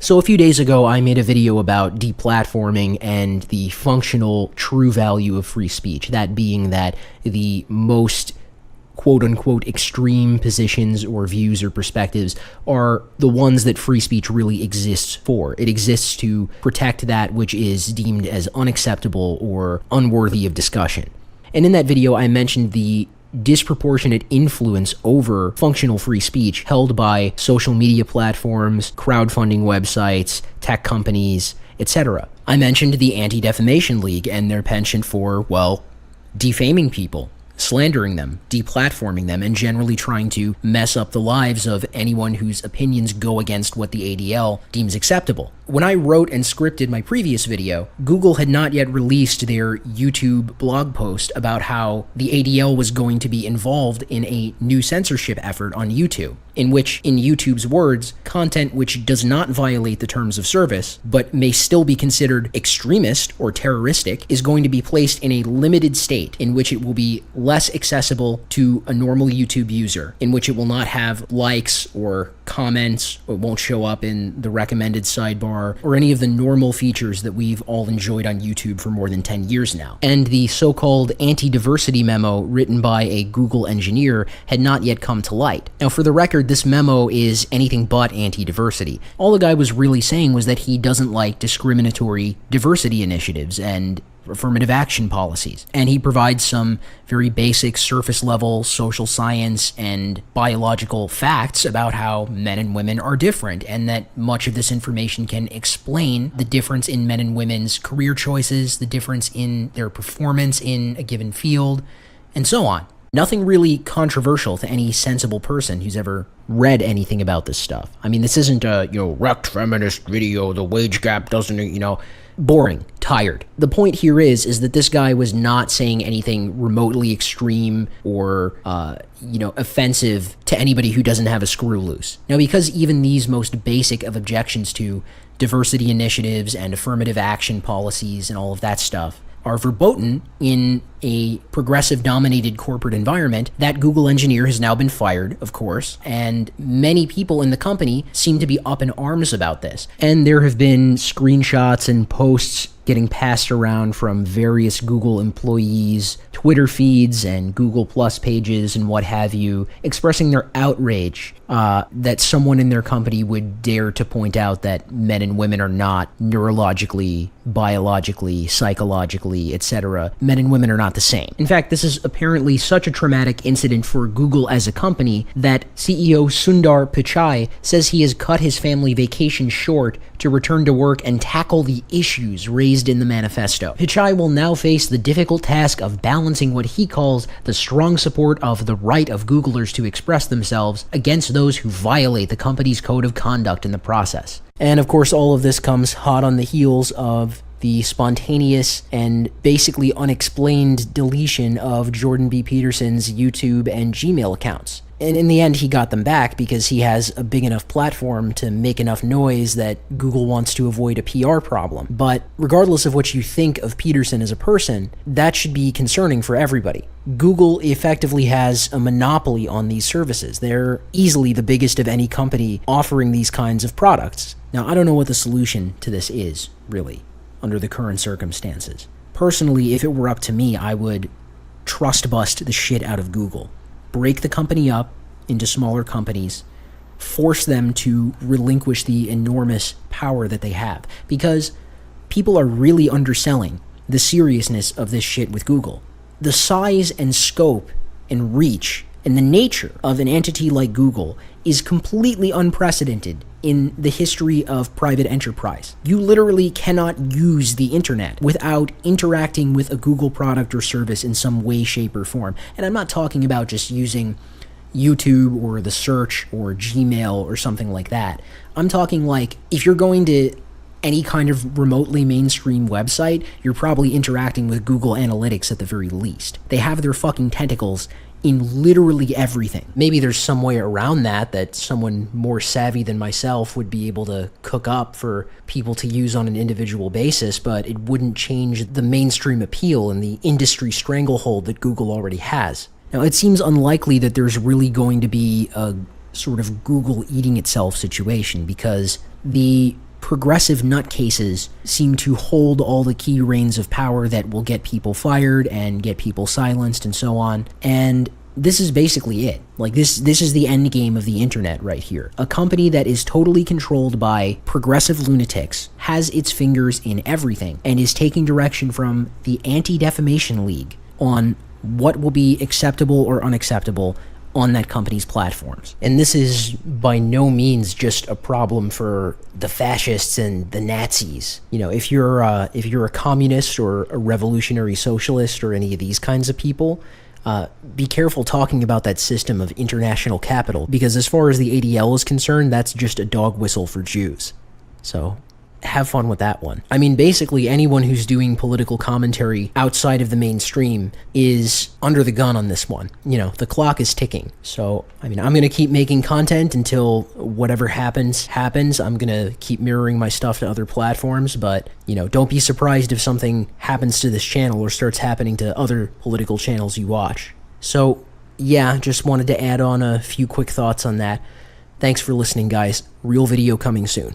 So a few days ago, I made a video about deplatforming and the functional true value of free speech, that being that the most quote-unquote extreme positions or views or perspectives are the ones that free speech really exists for. It exists to protect that which is deemed as unacceptable or unworthy of discussion. And in that video, I mentioned the disproportionate influence over functional free speech held by social media platforms, crowdfunding websites, tech companies, etc. I mentioned the Anti-Defamation League and their penchant for, well, defaming people, slandering them, deplatforming them, and generally trying to mess up the lives of anyone whose opinions go against what the ADL deems acceptable. When I wrote and scripted my previous video, Google had not yet released their YouTube blog post about how the ADL was going to be involved in a new censorship effort on YouTube, in which, in YouTube's words, content which does not violate the terms of service, but may still be considered extremist or terroristic, is going to be placed in a limited state in which it will be less accessible to a normal YouTube user, in which it will not have likes or comments, or it won't show up in the recommended sidebar, or any of the normal features that we've all enjoyed on YouTube for more than 10 years now. And the so-called anti-diversity memo written by a Google engineer had not yet come to light. Now, for the record, this memo is anything but anti-diversity. All the guy was really saying was that he doesn't like discriminatory diversity initiatives and affirmative action policies. And he provides some very basic surface-level social science and biological facts about how men and women are different, and that much of this information can explain the difference in men and women's career choices, the difference in their performance in a given field, and so on. Nothing really controversial to any sensible person who's ever read anything about this stuff. I mean, this isn't a, wrecked feminist video, the wage gap doesn't, boring, tired. The point here is that this guy was not saying anything remotely extreme or, offensive to anybody who doesn't have a screw loose. Now, because even these most basic of objections to diversity initiatives and affirmative action policies and all of that stuff are verboten in a progressive-dominated corporate environment, that Google engineer has now been fired, of course, and many people in the company seem to be up in arms about this. And there have been screenshots and posts getting passed around from various Google employees' Twitter feeds and Google Plus pages and what have you, expressing their outrage that someone in their company would dare to point out that men and women are not neurologically, biologically, psychologically, etc. Men and women are not the same. In fact, this is apparently such a traumatic incident for Google as a company that CEO Sundar Pichai says he has cut his family vacation short to return to work and tackle the issues raised in the manifesto. Pichai will now face the difficult task of balancing what he calls the strong support of the right of Googlers to express themselves against those who violate the company's code of conduct in the process. And of course, all of this comes hot on the heels of the spontaneous and basically unexplained deletion of Jordan B. Peterson's YouTube and Gmail accounts. And in the end, he got them back because he has a big enough platform to make enough noise that Google wants to avoid a PR problem. But regardless of what you think of Peterson as a person, that should be concerning for everybody. Google effectively has a monopoly on these services. They're easily the biggest of any company offering these kinds of products. Now, I don't know what the solution to this is, really, under the current circumstances. Personally, if it were up to me, I would trust bust the shit out of Google. Break the company up into smaller companies, force them to relinquish the enormous power that they have, because people are really underselling the seriousness of this shit with Google. The size and scope and reach and the nature of an entity like Google is completely unprecedented in the history of private enterprise. You literally cannot use the internet without interacting with a Google product or service in some way, shape, or form. And I'm not talking about just using YouTube or the search or Gmail or something like that. I'm talking like if you're going to any kind of remotely mainstream website, you're probably interacting with Google Analytics at the very least. They have their fucking tentacles in literally everything. Maybe there's some way around that someone more savvy than myself would be able to cook up for people to use on an individual basis, but it wouldn't change the mainstream appeal and the industry stranglehold that Google already has. Now, it seems unlikely that there's really going to be a sort of Google eating itself situation, because the progressive nutcases seem to hold all the key reins of power that will get people fired and get people silenced and so on. And this is basically it. Like, this is the end game of the internet right here. A company that is totally controlled by progressive lunatics, has its fingers in everything, and is taking direction from the Anti-Defamation League on what will be acceptable or unacceptable on that company's platforms. And this is by no means just a problem for the fascists and the Nazis. You know, if you're a communist or a revolutionary socialist or any of these kinds of people, be careful talking about that system of international capital, because as far as the ADL is concerned, that's just a dog whistle for Jews. So have fun with that one. I mean, basically anyone who's doing political commentary outside of the mainstream is under the gun on this one. You know, the clock is ticking. So, I mean, I'm going to keep making content until whatever happens. I'm going to keep mirroring my stuff to other platforms, but, you know, don't be surprised if something happens to this channel or starts happening to other political channels you watch. So, yeah, just wanted to add on a few quick thoughts on that. Thanks for listening, guys. Real video coming soon.